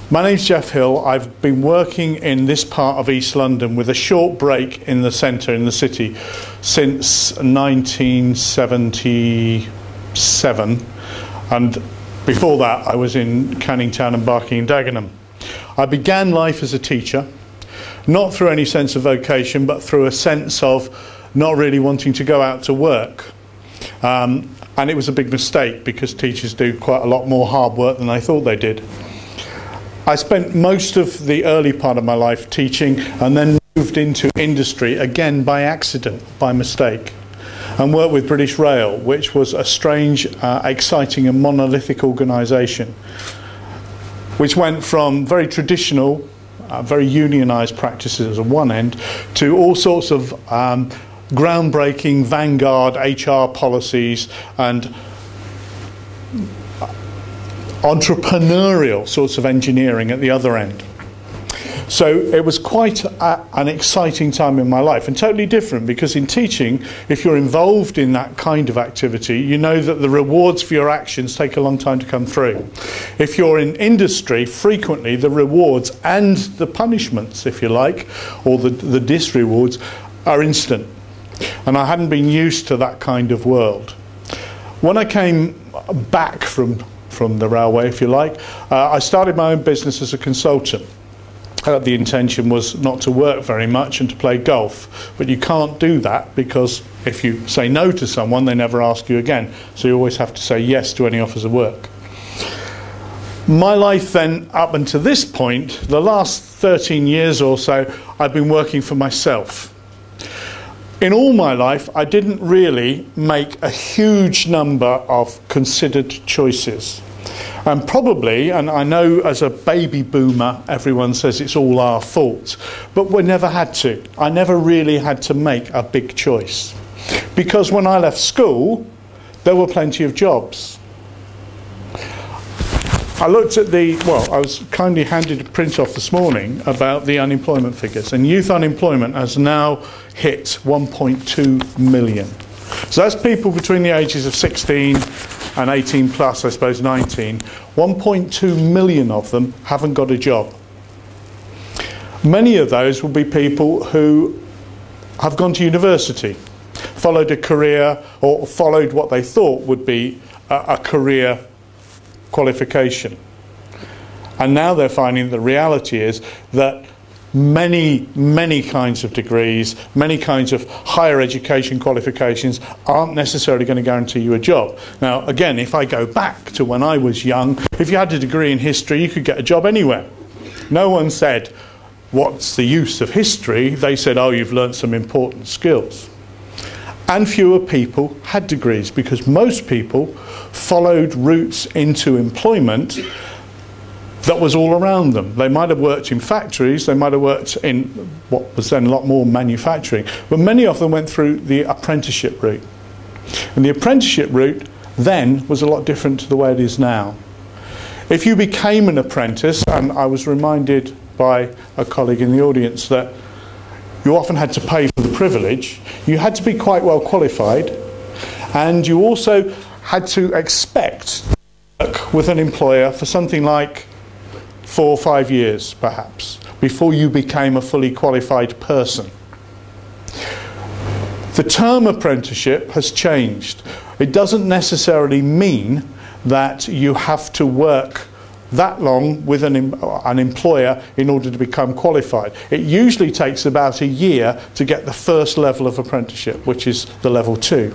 My name's Geoff Hill. I've been working in this part of East London with a short break in the centre, in the city, since 1977, and before that I was in Canning Town and Barking and Dagenham. I began life as a teacher, not through any sense of vocation, but through a sense of not really wanting to go out to work. And it was a big mistake, because teachers do quite a lot more hard work than I thought they did. I spent most of the early part of my life teaching, and then moved into industry, again by accident, by mistake, and worked with British Rail, which was a strange, exciting and monolithic organisation, which went from very traditional, very unionised practices on one end, to all sorts of groundbreaking vanguard HR policies and entrepreneurial sorts of engineering at the other end. So it was quite an exciting time in my life, and totally different, because in teaching, if you're involved in that kind of activity, you know that the rewards for your actions take a long time to come through. If you're in industry, frequently the rewards and the punishments, if you like, or the disrewards, are instant. And I hadn't been used to that kind of world. When I came back from the railway, if you like, I started my own business as a consultant. The intention was not to work very much and to play golf, but you can't do that, because if you say no to someone, they never ask you again, so you always have to say yes to any offers of work. My life then, up until this point, the last 13 years or so, I've been working for myself. In all my life, I didn't really make a huge number of considered choices. And probably, and I know as a baby boomer, everyone says it's all our fault, but we never had to. I never really had to make a big choice. Because when I left school, there were plenty of jobs. I looked at I was kindly handed a print off this morning about the unemployment figures, and youth unemployment has now hit 1.2 million. So that's people between the ages of 16 and 18 plus, I suppose 19. 1.2 million of them haven't got a job. Many of those will be people who have gone to university, followed a career, or followed what they thought would be a career qualification. And now they're finding the reality is that many kinds of degrees, many kinds of higher education qualifications aren't necessarily going to guarantee you a job. Now, again, if I go back to when I was young, if you had a degree in history, you could get a job anywhere. No one said, what's the use of history? They said, oh, you've learned some important skills. And fewer people had degrees, because most people followed routes into employment that was all around them. They might have worked in factories, they might have worked in what was then a lot more manufacturing, but many of them went through the apprenticeship route. And the apprenticeship route then was a lot different to the way it is now. If you became an apprentice, and I was reminded by a colleague in the audience that you often had to pay for the privilege, you had to be quite well qualified, and you also had to expect to work with an employer for something like 4 or 5 years, perhaps, before you became a fully qualified person. The term apprenticeship has changed. It doesn't necessarily mean that you have to work that long with an employer in order to become qualified. It usually takes about a year to get the first level of apprenticeship, which is the level 2.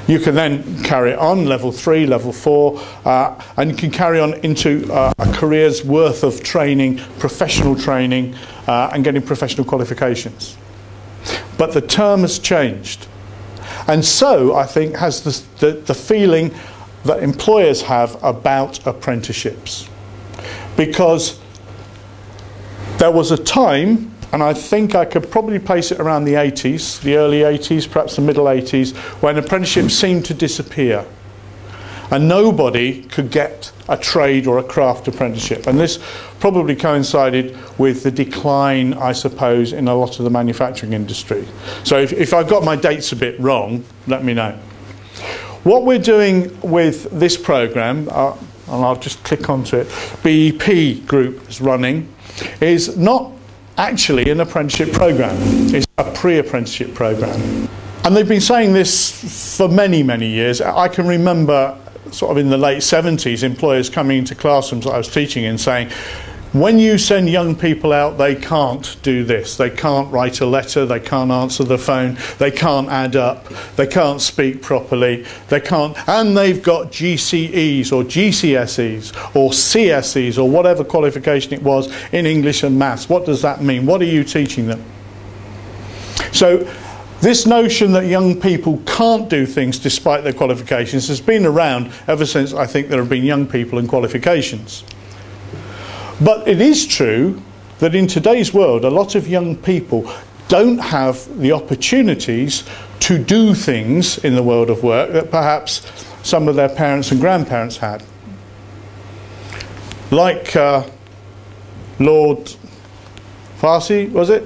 You can then carry on, level 3, level 4, and you can carry on into a career's worth of training, professional training, and getting professional qualifications. But the term has changed. And so, I think, has the feeling that employers have about apprenticeships. Because there was a time, and I think I could probably place it around the 80s, the early 80s, perhaps the middle 80s, when apprenticeships seemed to disappear. And nobody could get a trade or a craft apprenticeship. And this probably coincided with the decline, I suppose, in a lot of the manufacturing industry. So if I've got my dates a bit wrong, let me know. What we're doing with this programme, and I'll just click onto it, BEP group is running, is not actually an apprenticeship program. It's a pre-apprenticeship program. And they've been saying this for many, many years. I can remember sort of in the late 70s, employers coming into classrooms that I was teaching in saying, when you send young people out, they can't do this. They can't write a letter, they can't answer the phone, they can't add up, they can't speak properly, they can't, and they've got GCEs or GCSEs or CSEs or whatever qualification it was in English and maths. What does that mean? What are you teaching them? So this notion that young people can't do things despite their qualifications has been around ever since I think there have been young people and qualifications. But it is true that in today's world, a lot of young people don't have the opportunities to do things in the world of work that perhaps some of their parents and grandparents had. Like Lord Farsi, was it?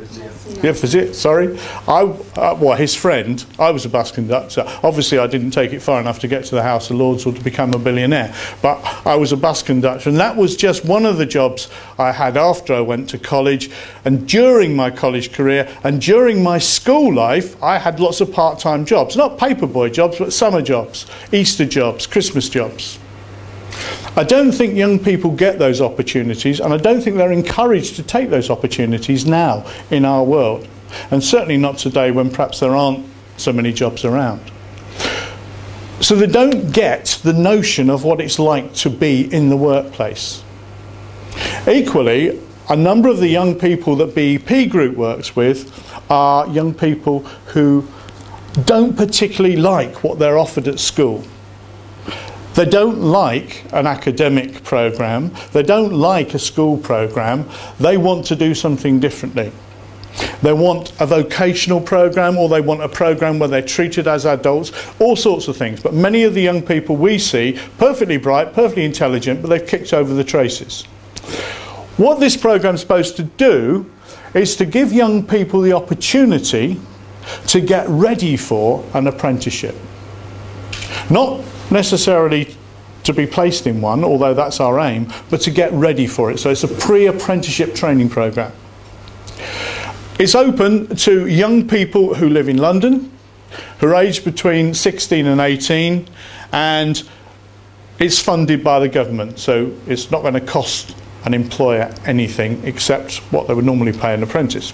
Yeah, was it? Sorry. Well, his friend, I was a bus conductor. Obviously, I didn't take it far enough to get to the House of Lords or to become a billionaire. But I was a bus conductor, and that was just one of the jobs I had after I went to college. And during my college career and during my school life, I had lots of part-time jobs. Not paperboy jobs, but summer jobs, Easter jobs, Christmas jobs. I don't think young people get those opportunities, and I don't think they're encouraged to take those opportunities now in our world, and certainly not today when perhaps there aren't so many jobs around. So they don't get the notion of what it's like to be in the workplace. Equally, a number of the young people that BEP Group works with are young people who don't particularly like what they're offered at school. They don't like an academic programme, they don't like a school programme, they want to do something differently. They want a vocational programme, or they want a programme where they're treated as adults, all sorts of things. But many of the young people we see, perfectly bright, perfectly intelligent, but they've kicked over the traces. What this programme is supposed to do is to give young people the opportunity to get ready for an apprenticeship. Not necessarily to be placed in one, although that's our aim, but to get ready for it. So it's a pre-apprenticeship training programme. It's open to young people who live in London, who are aged between 16 and 18, and it's funded by the government, so it's not going to cost an employer anything except what they would normally pay an apprentice.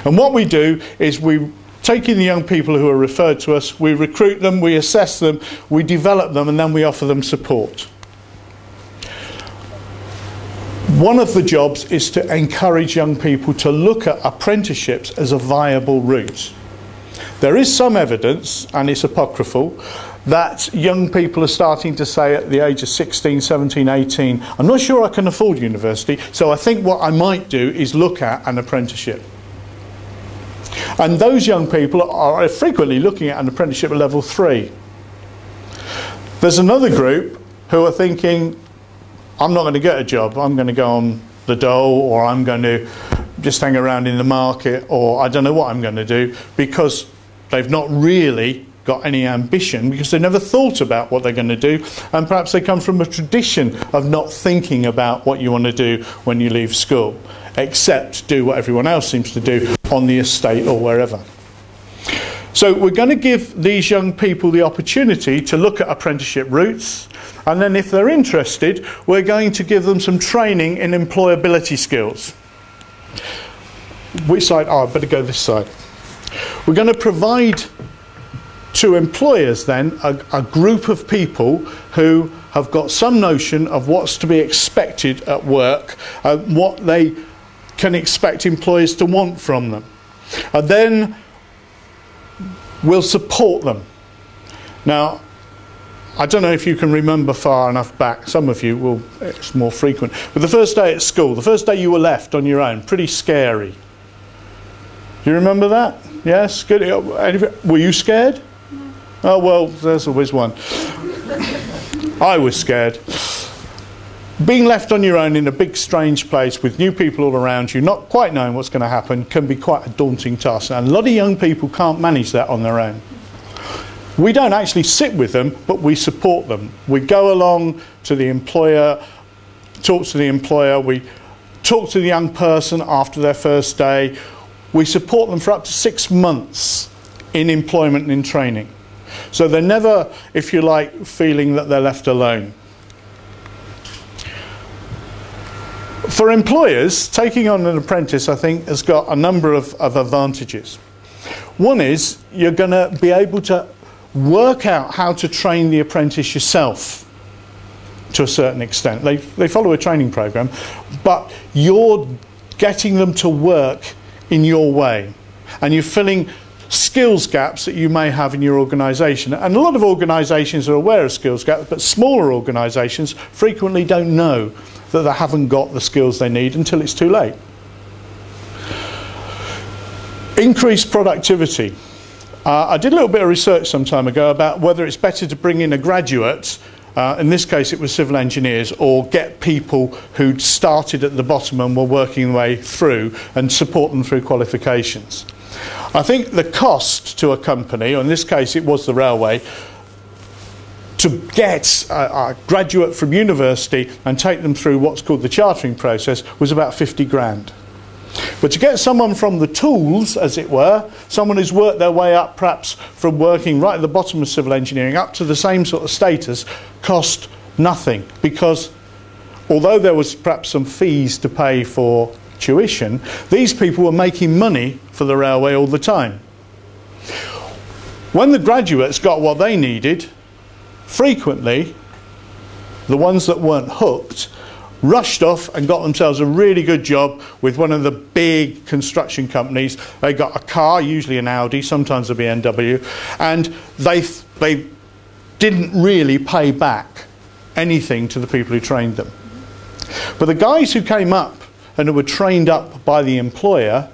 And what we do is we take in the young people who are referred to us, we recruit them, we assess them, we develop them, and then we offer them support. One of the jobs is to encourage young people to look at apprenticeships as a viable route. There is some evidence, and it's apocryphal, that young people are starting to say at the age of 16, 17, 18, I'm not sure I can afford university, so I think what I might do is look at an apprenticeship. And those young people are frequently looking at an apprenticeship at level 3. There's another group who are thinking, I'm not going to get a job, I'm going to go on the dole, or I'm going to just hang around in the market, or I don't know what I'm going to do, because they've not really got any ambition, because they never thought about what they're going to do, and perhaps they come from a tradition of not thinking about what you want to do when you leave school, except do what everyone else seems to do on the estate or wherever. So we're going to give these young people the opportunity to look at apprenticeship routes, and then if they're interested, we're going to give them some training in employability skills. Which side? Oh, I better go this side. We're going to provide to employers then a group of people who have got some notion of what's to be expected at work, what they can expect employers to want from them. And then we'll support them. Now, I don't know if you can remember far enough back, some of you will, it's more frequent, but the first day at school, the first day you were left on your own, pretty scary. Do you remember that? Yes? Good. Were you scared? Oh, well, there's always one. I was scared. Being left on your own in a big, strange place with new people all around you, not quite knowing what's going to happen, can be quite a daunting task. And a lot of young people can't manage that on their own. We don't actually sit with them, but we support them. We go along to the employer, talk to the employer, we talk to the young person after their first day. We support them for up to 6 months in employment and in training. So they're never, if you like, feeling that they're left alone. For employers, taking on an apprentice, I think, has got a number of advantages. One is you're going to be able to work out how to train the apprentice yourself to a certain extent. They follow a training program, but you're getting them to work in your way, and you're filling skills gaps that you may have in your organisation. And a lot of organisations are aware of skills gaps, but smaller organisations frequently don't know that they haven't got the skills they need until it's too late. Increased productivity. I did a little bit of research some time ago about whether it's better to bring in a graduate, in this case it was civil engineers, or get people who'd started at the bottom and were working their way through and support them through qualifications. I think the cost to a company, or in this case it was the railway, to get a graduate from university and take them through what's called the chartering process was about 50 grand. But to get someone from the tools, as it were, someone who's worked their way up perhaps from working right at the bottom of civil engineering up to the same sort of status, cost nothing, because although there was perhaps some fees to pay for tuition, these people were making money for the railway all the time. When the graduates got what they needed, frequently the ones that weren't hooked rushed off and got themselves a really good job with one of the big construction companies. They got a car, usually an Audi, sometimes a BMW, and they didn't really pay back anything to the people who trained them. But the guys who came up and who were trained up by the employer,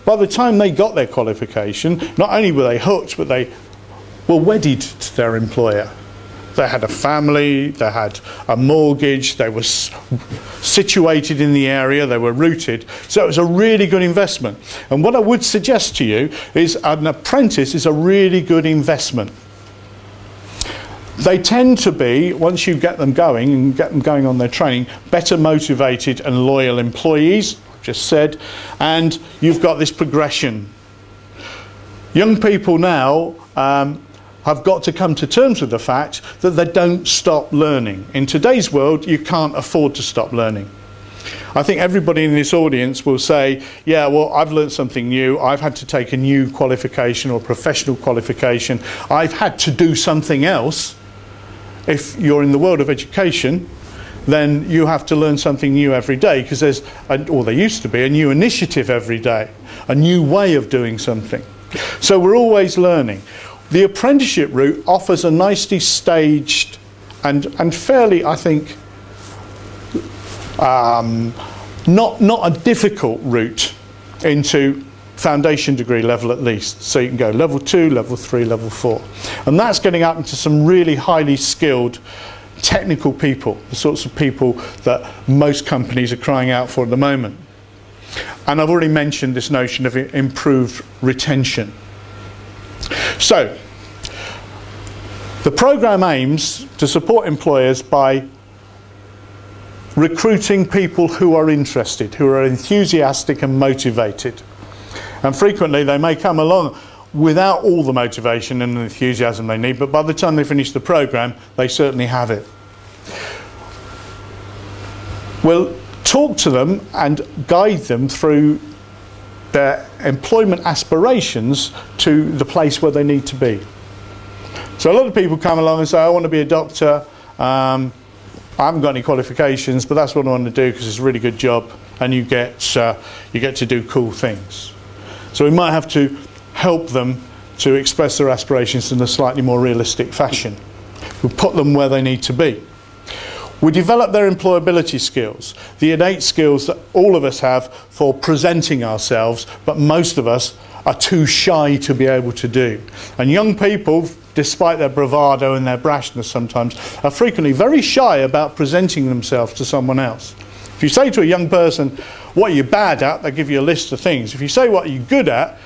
by the time they got their qualification, not only were they hooked, but they were wedded to their employer. They had a family, they had a mortgage, they were situated in the area, they were rooted. So it was a really good investment. And what I would suggest to you is an apprentice is a really good investment. They tend to be, once you get them going and get them going on their training, better motivated and loyal employees, I've just said, and you've got this progression. Young people now have got to come to terms with the fact that they don't stop learning. In today's world, you can't afford to stop learning. I think everybody in this audience will say, yeah, well, I've learned something new, I've had to take a new qualification or professional qualification, I've had to do something else. If you're in the world of education, then you have to learn something new every day, because there's, or there used to be, a new initiative every day, a new way of doing something. So we're always learning. The apprenticeship route offers a nicely staged and fairly, I think, not a difficult route into foundation degree level at least. So you can go level 2, level 3, level 4. And that's getting up into some really highly skilled technical people, the sorts of people that most companies are crying out for at the moment. And I've already mentioned this notion of improved retention. So, the programme aims to support employers by recruiting people who are interested, who are enthusiastic and motivated. And frequently they may come along without all the motivation and enthusiasm they need, but by the time they finish the programme, they certainly have it. We'll talk to them and guide them through their employment aspirations to the place where they need to be. So a lot of people come along and say, I want to be a doctor, I haven't got any qualifications, but that's what I want to do because it's a really good job, and you get to do cool things. So we might have to help them to express their aspirations in a slightly more realistic fashion. We put them where they need to be. We develop their employability skills, the innate skills that all of us have for presenting ourselves, but most of us are too shy to be able to do. And young people, despite their bravado and their brashness sometimes, are frequently very shy about presenting themselves to someone else. If you say to a young person, what are you bad at, they give you a list of things. If you say what you're good at,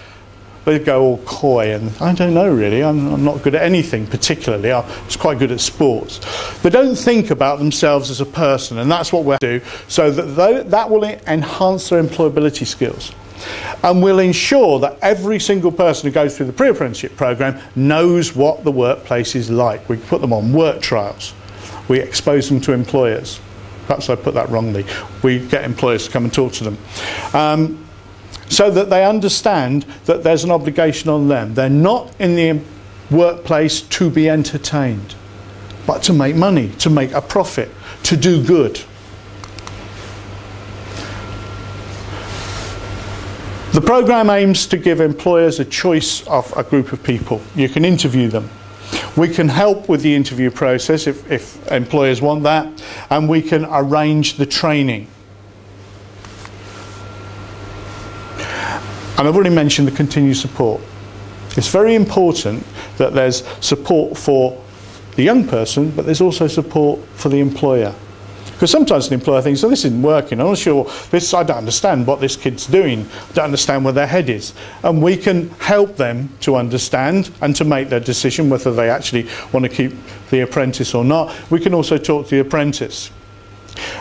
they go all coy and I don't know really, I'm not good at anything particularly, I was quite good at sports. They don't think about themselves as a person, and that's what we'll do, so that will enhance their employability skills. And we'll ensure that every single person who goes through the pre-apprenticeship programme knows what the workplace is like. We put them on work trials. We expose them to employers. Perhaps I put that wrongly. We get employers to come and talk to them. So that they understand that there's an obligation on them. They're not in the workplace to be entertained, but to make money, to make a profit, to do good. The programme aims to give employers a choice of a group of people. You can interview them. We can help with the interview process if employers want that, and we can arrange the training. And I've already mentioned the continued support. It's very important that there's support for the young person, but there's also support for the employer. Because sometimes the employer thinks, oh, this isn't working, I'm not sure, I don't understand what this kid's doing, I don't understand where their head is. And we can help them to understand and to make their decision whether they actually want to keep the apprentice or not. We can also talk to the apprentice.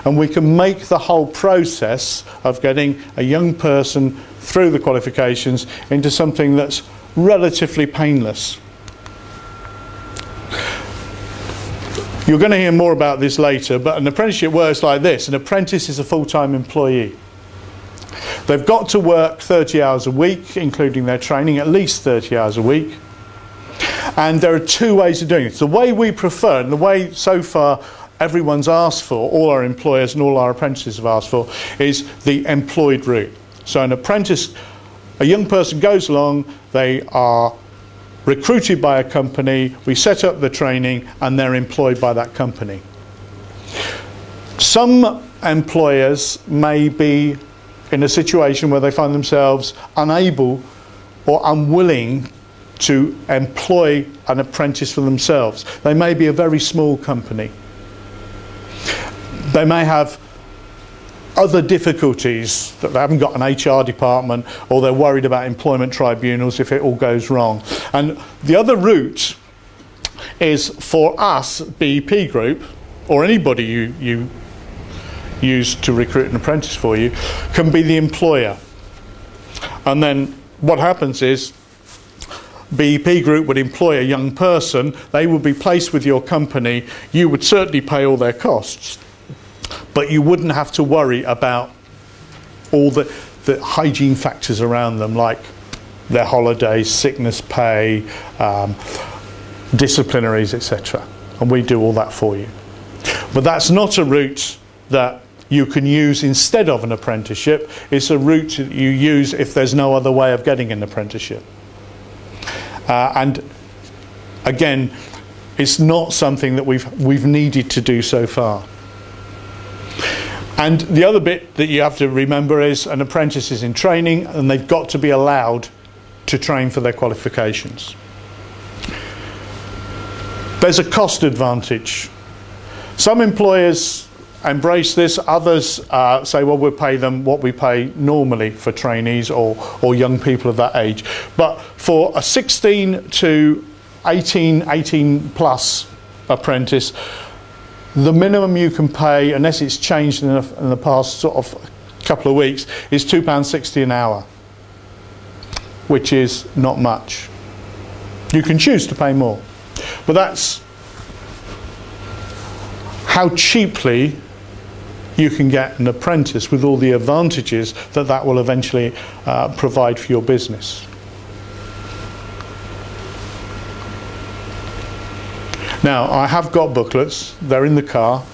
And we can make the whole process of getting a young person through the qualifications into something that's relatively painless. You're going to hear more about this later, but an apprenticeship works like this. An apprentice is a full-time employee. They've got to work 30 hours a week, including their training, at least 30 hours a week. And there are two ways of doing it. The way we prefer, and the way so far everyone's asked for, all our employers and all our apprentices have asked for, is the employed route. So an apprentice, a young person goes along, they are recruited by a company, we set up the training, and they're employed by that company. Some employers may be in a situation where they find themselves unable or unwilling to employ an apprentice for themselves. They may be a very small company. They may have other difficulties, that they haven't got an HR department, or they're worried about employment tribunals if it all goes wrong. And the other route is for us, BEP Group, or anybody you use to recruit an apprentice for you, can be the employer. And then what happens is BEP Group would employ a young person, they would be placed with your company, you would certainly pay all their costs, but you wouldn't have to worry about all the hygiene factors around them, like their holidays, sickness pay, disciplinaries, etc. And we do all that for you. But that's not a route that you can use instead of an apprenticeship. It's a route that you use if there's no other way of getting an apprenticeship. And again, it's not something that we've needed to do so far. And the other bit that you have to remember is an apprentice is in training and they've got to be allowed to train for their qualifications. There's a cost advantage. Some employers embrace this, others say, well, we'll pay them what we pay normally for trainees or young people of that age. But for a 16 to 18 plus apprentice, the minimum you can pay, unless it's changed in the past sort of couple of weeks, is £2.60 an hour, which is not much. You can choose to pay more, but that's how cheaply you can get an apprentice with all the advantages that will eventually provide for your business. Now, I have got booklets, they're in the car,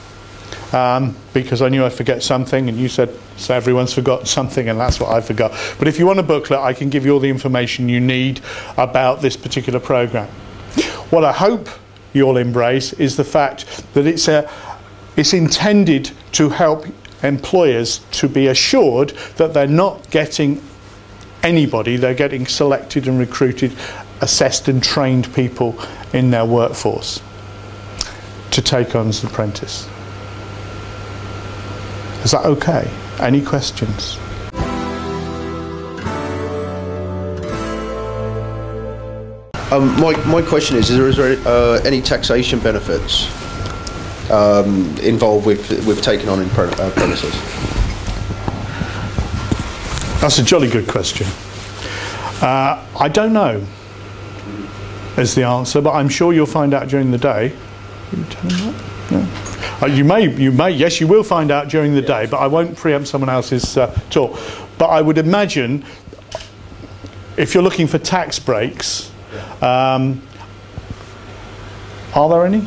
because I knew I'd forget something, and you said, so everyone's forgot something, and that's what I forgot. But if you want a booklet, I can give you all the information you need about this particular programme. What I hope you'll embrace is the fact that it's intended to help employers to be assured that they're not getting anybody, they're getting selected and recruited, assessed and trained people in their workforce to take on as an apprentice. Is that okay? Any questions? My question is there any taxation benefits involved with taking on apprentices? That's a jolly good question. I don't know is the answer, but I'm sure you'll find out during the day. You tell them that? No. You may, yes, you will find out during the day, but I won't preempt someone else's talk. But I would imagine, if you're looking for tax breaks, are there any?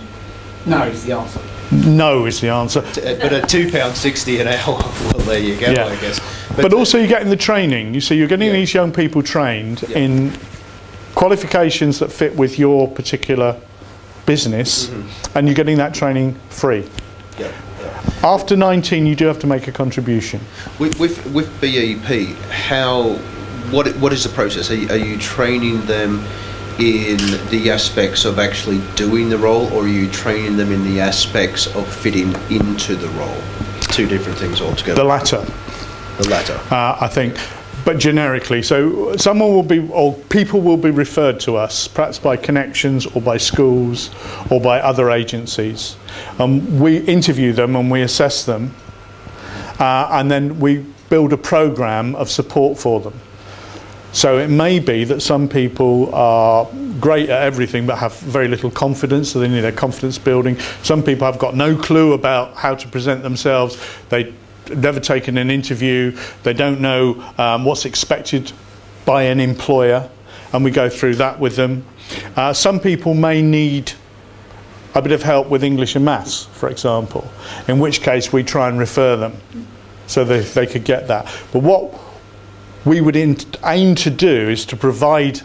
No is the answer. No is the answer. But at £2.60 an hour, well, there you go, I guess. But also you're getting the training. You see, you're getting these young people trained in qualifications that fit with your particular business, and you're getting that training free. After 19, you do have to make a contribution. With BEP, what is the process? Are you training them in the aspects of actually doing the role, or are you training them in the aspects of fitting into the role? Two different things altogether. The latter. The latter. I think. But generically, so someone will be, or people will be referred to us, perhaps by connections or by schools or by other agencies. We interview them and we assess them, and then we build a programme of support for them. So it may be that some people are great at everything but have very little confidence, so they need a confidence building. Some people have got no clue about how to present themselves. They've never taken an interview. They don't know what's expected by an employer, and we go through that with them. Some people may need a bit of help with English and maths, for example, in which case we try and refer them so that they could get that. But what we would aim to do is to provide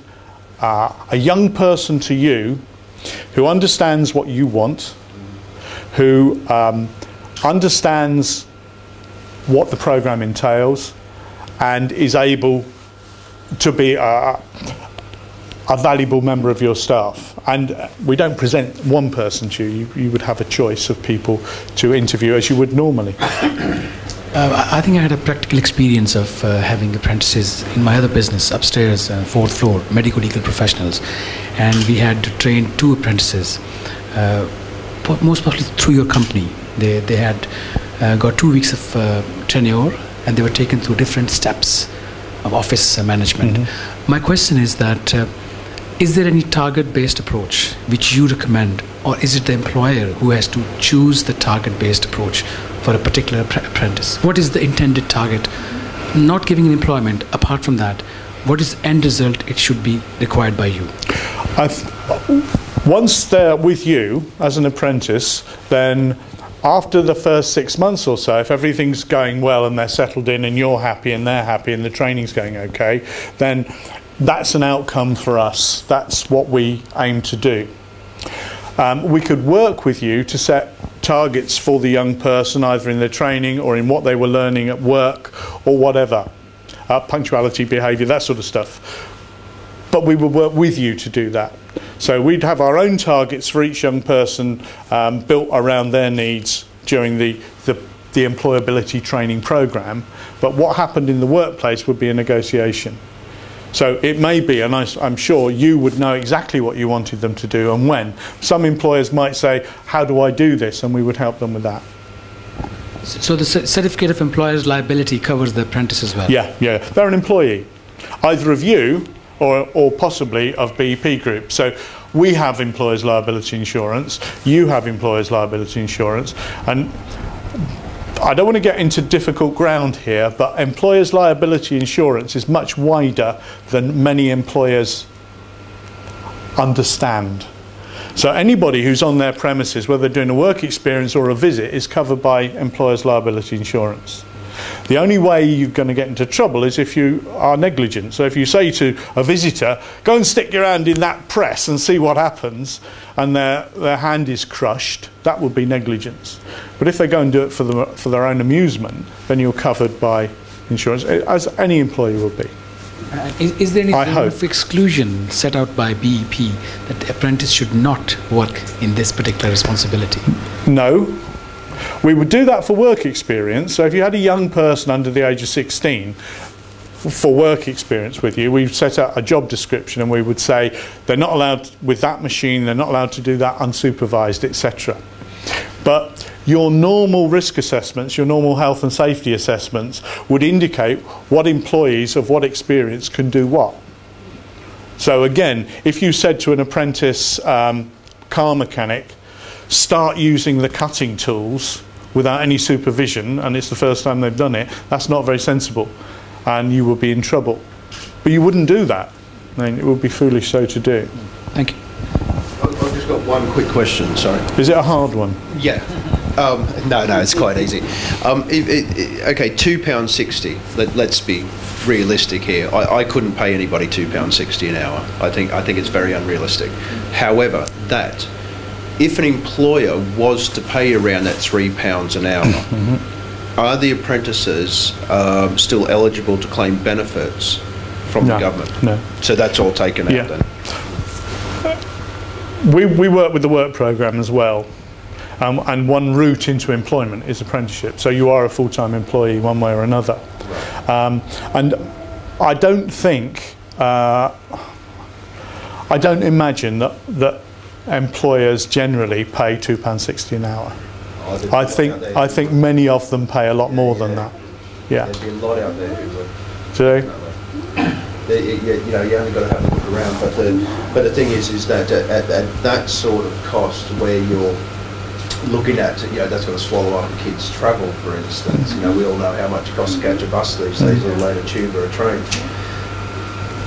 a young person to you who understands what you want, who understands what the programme entails, and is able to be a valuable member of your staff. And we don't present one person to you. You would have a choice of people to interview as you would normally. I think I had a practical experience of having apprentices in my other business upstairs, 4th floor, medical legal professionals, and we had to train 2 apprentices, most possibly through your company. They had got 2 weeks of tenure, and they were taken through different steps of office management. My question is that is there any target-based approach which you recommend, or is it the employer who has to choose the target-based approach for a particular apprentice? What is the intended target? Not giving an employment, apart from that, what is the end result it should be required by you? Once they're with you as an apprentice, then after the first 6 months or so, if everything's going well and they're settled in and you're happy and they're happy and the training's going okay, then that's an outcome for us. That's what we aim to do. We could work with you to set targets for the young person, either in their training or in what they were learning at work or whatever, punctuality, behaviour, that sort of stuff. But we would work with you to do that. So we'd have our own targets for each young person built around their needs during the employability training programme. But what happened in the workplace would be a negotiation. So it may be, and I'm sure you would know exactly what you wanted them to do and when. Some employers might say, how do I do this? And we would help them with that. So the certificate of employer's liability covers the apprentice as well? Yeah. They're an employee, either of you or possibly of BEP Group. So we have employer's liability insurance, you have employer's liability insurance, and I don't want to get into difficult ground here, but employer's liability insurance is much wider than many employers understand. So anybody who's on their premises, whether they're doing a work experience or a visit, is covered by employer's liability insurance. The only way you're going to get into trouble is if you are negligent. So if you say to a visitor, go and stick your hand in that press and see what happens, and their hand is crushed, that would be negligence. But if they go and do it for their own amusement, then you're covered by insurance, as any employee will be. Is there any form of exclusion set out by BEP that the apprentice should not work in this particular responsibility? No. We would do that for work experience. So if you had a young person under the age of 16, for work experience with you, we've set out a job description and we would say they're not allowed with that machine, they're not allowed to do that unsupervised, etc. But your normal risk assessments, your normal health and safety assessments would indicate what employees of what experience can do what. So again, if you said to an apprentice car mechanic, start using the cutting tools without any supervision, and it's the first time they've done it, that's not very sensible, and you would be in trouble. But you wouldn't do that. I mean, it would be foolish so to do. Thank you. I've just got one quick question, sorry. Is it a hard one? Yeah. No, it's quite easy. Okay, £2.60. Let's be realistic here. I couldn't pay anybody £2.60 an hour. I think it's very unrealistic. However, if an employer was to pay around that £3 an hour, are the apprentices still eligible to claim benefits from the government? No. So that's all taken out then? We work with the work programme as well. And one route into employment is apprenticeship. So you are a full-time employee one way or another. And I don't imagine that employers generally pay £2.60 an hour. I think many of them pay a lot more than that. Yeah. There'd be a lot out there who would. Do you only got to have a look around. But the thing is that at that sort of cost, where you're looking at, that's going to swallow up kids' travel, for instance. We all know how much it costs to catch a bus these days, let alone a tube or a train.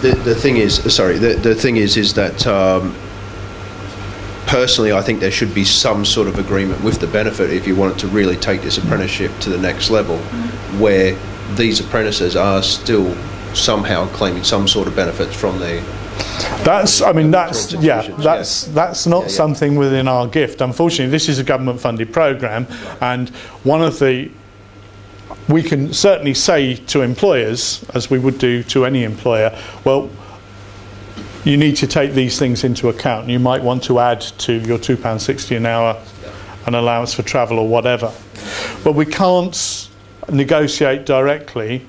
The thing is that personally, I think there should be some sort of agreement with the benefit if you wanted to really take this apprenticeship to the next level, where these apprentices are still somehow claiming some sort of benefits from their. That's not something within our gift. Unfortunately, this is a government-funded programme, and we can certainly say to employers, as we would do to any employer, well, you need to take these things into account. You might want to add to your £2.60 an hour an allowance for travel or whatever. But we can't negotiate directly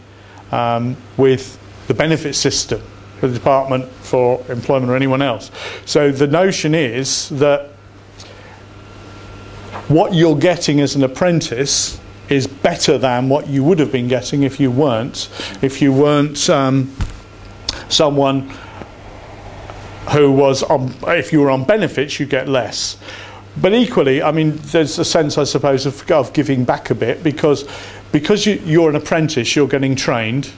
with the benefit system, the Department for Employment or anyone else. So the notion is that what you're getting as an apprentice is better than what you would have been getting if you weren't someone who was on, if you were on benefits, you get less. But equally, I mean, there's a sense, I suppose, of giving back a bit, because you're an apprentice, you're getting trained.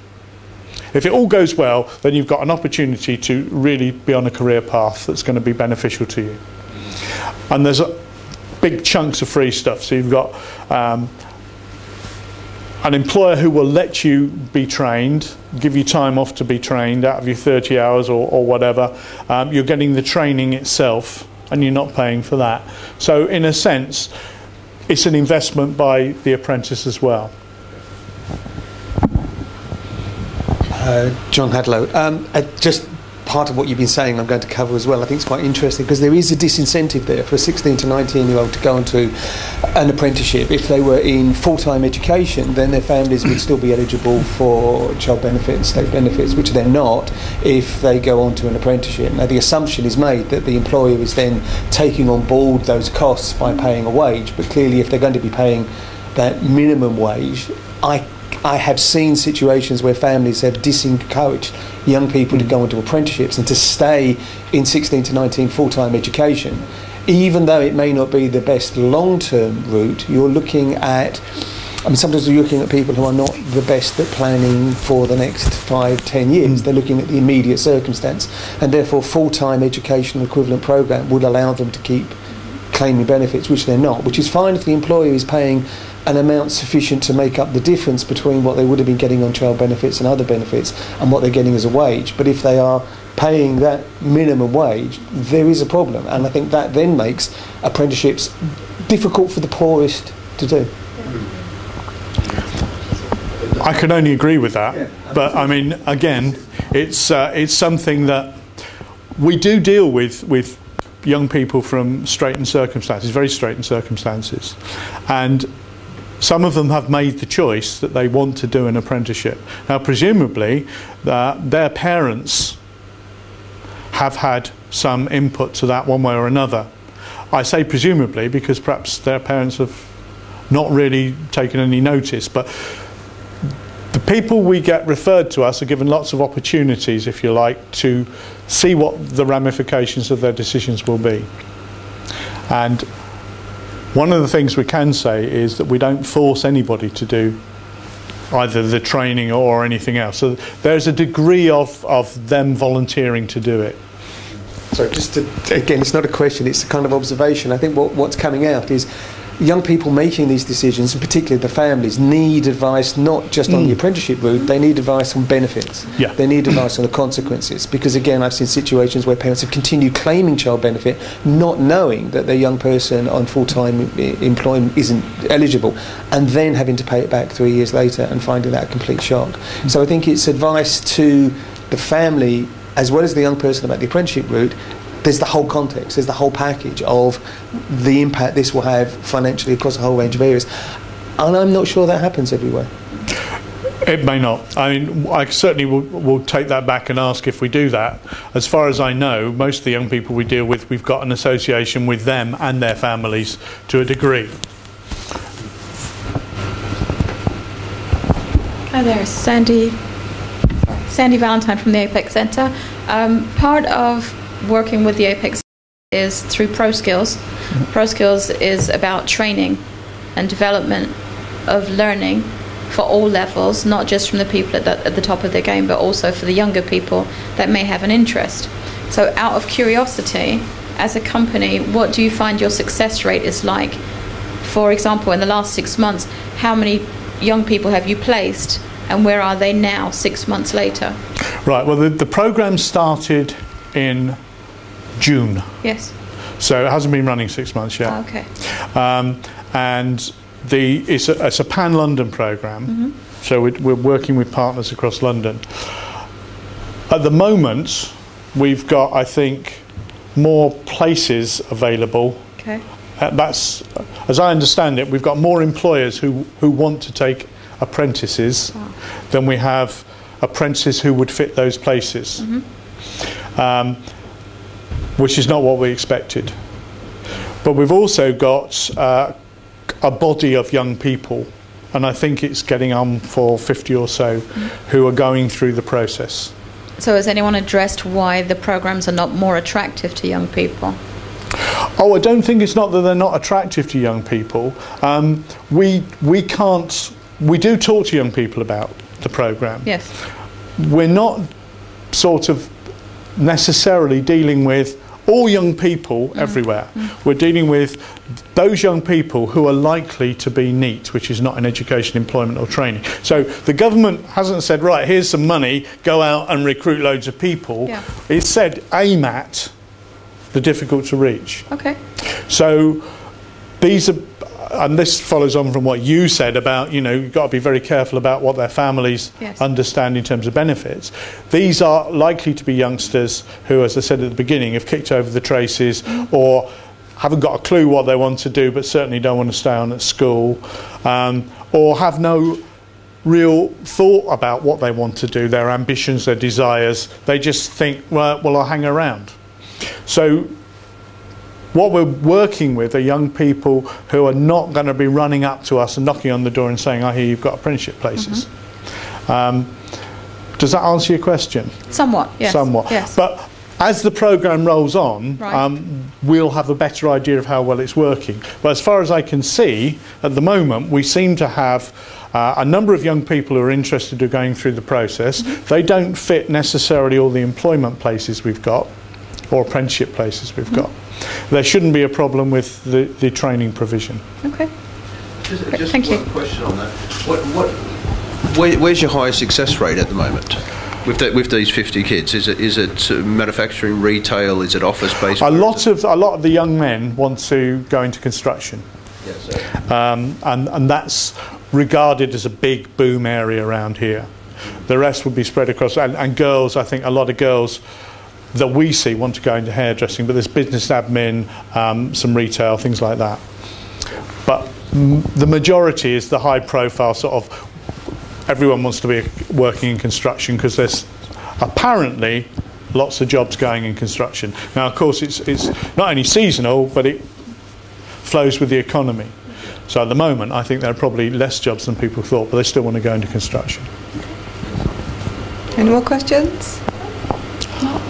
If it all goes well, then you've got an opportunity to really be on a career path that's going to be beneficial to you. And there's big chunks of free stuff. So you've got an employer who will let you be trained, give you time off to be trained out of your 30 hours or whatever. You're getting the training itself, and you're not paying for that. So in a sense, it's an investment by the apprentice as well. John Hadlow, just part of what you've been saying I'm going to cover as well. I think it's quite interesting, because there is a disincentive there for a 16 to 19-year-old to go into an apprenticeship. If they were in full-time education, then their families would still be eligible for child benefits, state benefits, which they're not if they go on to an apprenticeship. Now, the assumption is made that the employer is then taking on board those costs by paying a wage, but clearly if they're going to be paying that minimum wage, I have seen situations where families have disencouraged young people to go into apprenticeships and to stay in 16 to 19 full-time education. Even though it may not be the best long-term route, you're looking at, sometimes you're looking at people who are not the best at planning for the next 5-10 years. They're looking at the immediate circumstance, and therefore full-time educational equivalent program would allow them to keep claiming benefits, which they're not, which is fine if the employer is paying an amount sufficient to make up the difference between what they would have been getting on child benefits and other benefits and what they're getting as a wage. But if they are paying that minimum wage, there is a problem, and I think that then makes apprenticeships difficult for the poorest to do. I can only agree with that, but I mean, again, it's something that we do deal with young people from straitened circumstances, very straitened circumstances, and some of them have made the choice that they want to do an apprenticeship. Now, presumably, their parents have had some input to that one way or another. I say presumably because perhaps their parents have not really taken any notice, but the people we get referred to us are given lots of opportunities, if you like, to see what the ramifications of their decisions will be. And one of the things we can say is that we don't force anybody to do either the training or anything else. So there's a degree of them volunteering to do it. So just to, again, it's not a question, it's a kind of observation. I think what's coming out is young people making these decisions, and particularly the families, need advice not just on the apprenticeship route, they need advice on benefits. Yeah. They need advice on the consequences. Because again, I've seen situations where parents have continued claiming child benefit, not knowing that their young person on full-time employment isn't eligible, and then having to pay it back 3 years later and finding that a complete shock. So I think it's advice to the family as well as the young person about the apprenticeship route. There's the whole context, there's the whole package of the impact this will have financially across a whole range of areas. And I'm not sure that happens everywhere. It may not. I mean, I certainly will take that back and ask if we do that. As far as I know, most of the young people we deal with, we've got an association with them and their families to a degree. Hi there, Sandy Valentine from the Apex Centre. Part of working with the Apex is through ProSkills. ProSkills is about training and development of learning for all levels, not just from the people at the top of their game, but also for the younger people that may have an interest. So out of curiosity, as a company, what do you find your success rate is like? For example, in the last 6 months, how many young people have you placed, and where are they now 6 months later? Right, well, the programme started in June. Yes. So it hasn't been running 6 months yet. Oh, okay. And it's a pan-London programme, so we're working with partners across London. At the moment, we've got, I think, more places available. Okay. That's, as I understand it, we've got more employers who want to take apprentices than we have apprentices who would fit those places, which is not what we expected. But we've also got a body of young people, and I think it's getting on for 50 or so, who are going through the process. So has anyone addressed why the programs are not more attractive to young people? Oh, I don't think it's not that they're not attractive to young people. We do talk to young people about the programme. Yes. We're not sort of necessarily dealing with all young people everywhere. We're dealing with those young people who are likely to be NEET, which is not in education, employment or training. So the government hasn't said, right, here's some money, go out and recruit loads of people. Yeah. It's said, aim at the difficult to reach. Okay. So these are, and this follows on from what you said about, you've got to be very careful about what their families understand in terms of benefits. These are likely to be youngsters who, as I said at the beginning, have kicked over the traces or haven't got a clue what they want to do, but certainly don't want to stay on at school, or have no real thought about what they want to do, their ambitions, their desires. They just think, well, I'll hang around. So what we're working with are young people who are not going to be running up to us and knocking on the door and saying, I hear you've got apprenticeship places. Does that answer your question? Somewhat, yes. Somewhat. Yes. But as the programme rolls on, we'll have a better idea of how well it's working. But as far as I can see, at the moment, we seem to have a number of young people who are interested in going through the process. They don't fit necessarily all the employment places we've got or apprenticeship places we've got. There shouldn't be a problem with the training provision. Okay. Just Thank one question on that. Where's your highest success rate at the moment with these 50 kids? Is it manufacturing, retail? Is it office-based? A lot of the young men want to go into construction. Yes, and that's regarded as a big boom area around here. The rest would be spread across, and girls, I think a lot of girls that we see want to go into hairdressing, but there's business admin, some retail, things like that. But the majority is the high profile sort of, everyone wants to be working in construction because there's apparently lots of jobs going in construction. Now, of course, it's not only seasonal, but it flows with the economy. So at the moment, I think there are probably less jobs than people thought, but they still want to go into construction. Any more questions? No.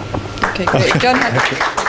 Okay, great. John had